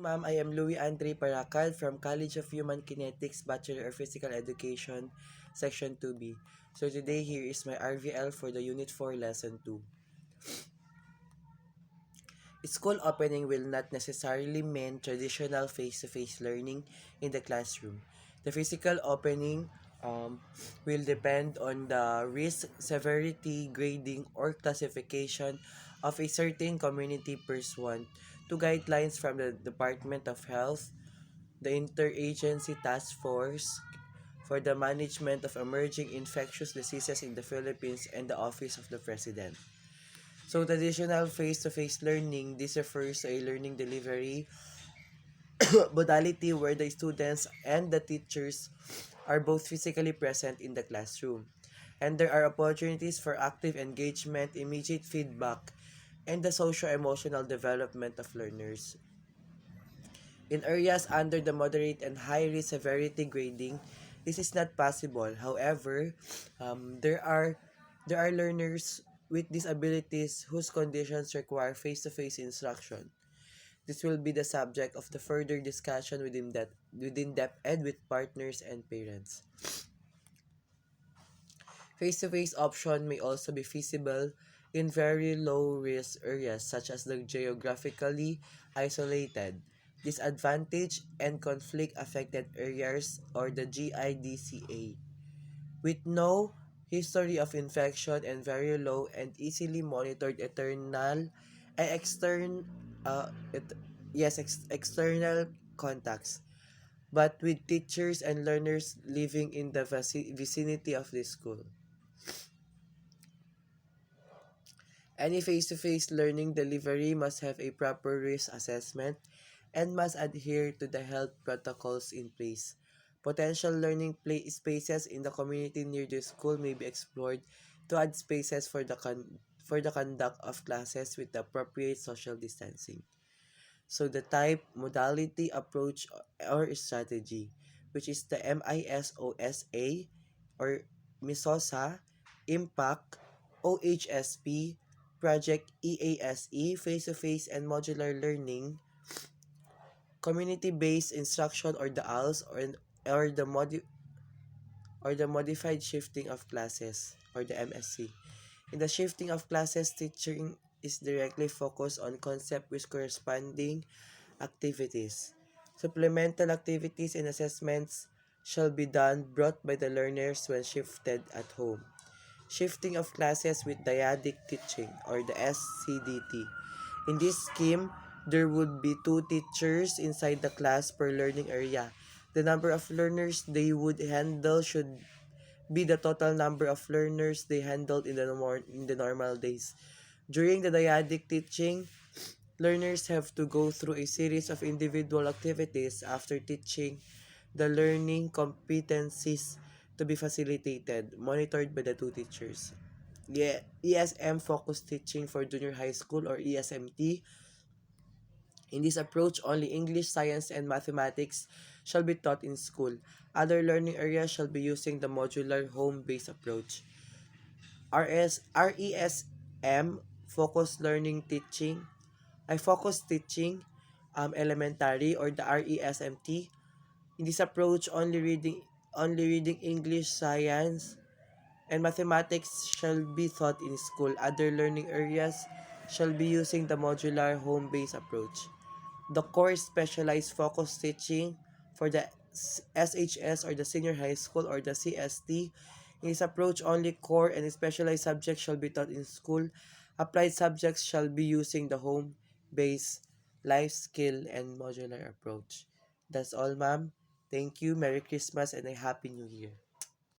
Ma'am, I am Louis Andre Paracal from College of Human Kinetics, Bachelor of Physical Education, Section 2B. So today here is my RVL for the Unit 4 Lesson 2. School opening will not necessarily mean traditional face-to-face learning in the classroom. The physical opening will depend on the risk, severity, grading, or classification of a certain community pursuant to guidelines from the Department of Health, the Interagency Task Force for the Management of Emerging Infectious Diseases in the Philippines, and the Office of the President. So, traditional face-to-face learning, this refers to a learning delivery modality where the students and the teachers are both physically present in the classroom. And there are opportunities for active engagement, immediate feedback, and the socio-emotional development of learners. In areas under the moderate and high risk severity grading, this is not possible. However, there are learners with disabilities whose conditions require face-to-face instruction. This will be the subject of the further discussion within depth ed with partners and parents. Face-to-face option may also be feasible in very low-risk areas such as the geographically isolated, disadvantaged, and conflict-affected areas or the GIDCA. With no history of infection and very low and easily monitored external external contacts, but with teachers and learners living in the vicinity of the school. Any face-to-face learning delivery must have a proper risk assessment and must adhere to the health protocols in place. Potential learning spaces in the community near the school may be explored to add spaces for the conduct of classes with the appropriate social distancing. So the type, modality, approach, or strategy, which is the MISOSA or MISOSA, Impact, OHSP, Project EASE, Face-to-Face and Modular Learning, Community-Based Instruction or the ALS, or the Modified Shifting of Classes or the MSC. In the shifting of classes, teaching is directly focused on concept with corresponding activities. Supplemental activities and assessments shall be brought by the learners when shifted at home. Shifting of classes with dyadic teaching or the SCDT. In this scheme, there would be 2 teachers inside the class per learning area. The number of learners they would handle should be the total number of learners they handled in the normal days. During the dyadic teaching, learners have to go through a series of individual activities after teaching the learning competencies to be facilitated, monitored by the 2 teachers. Yeah, ESM focused teaching for junior high school or ESMT. In this approach, only English, science, and mathematics shall be taught in school. Other learning areas shall be using the modular home-based approach. RESM focused learning teaching. I focus teaching elementary or the RESMT. In this approach, only reading English, science, and mathematics shall be taught in school. Other learning areas shall be using the modular home-based approach. The core specialized focus teaching for the SHS or the senior high school or the CST. In this approach, only core and specialized subjects shall be taught in school. Applied subjects shall be using the home-based life skill and modular approach. That's all, ma'am. Thank you. Merry Christmas and a Happy New Year.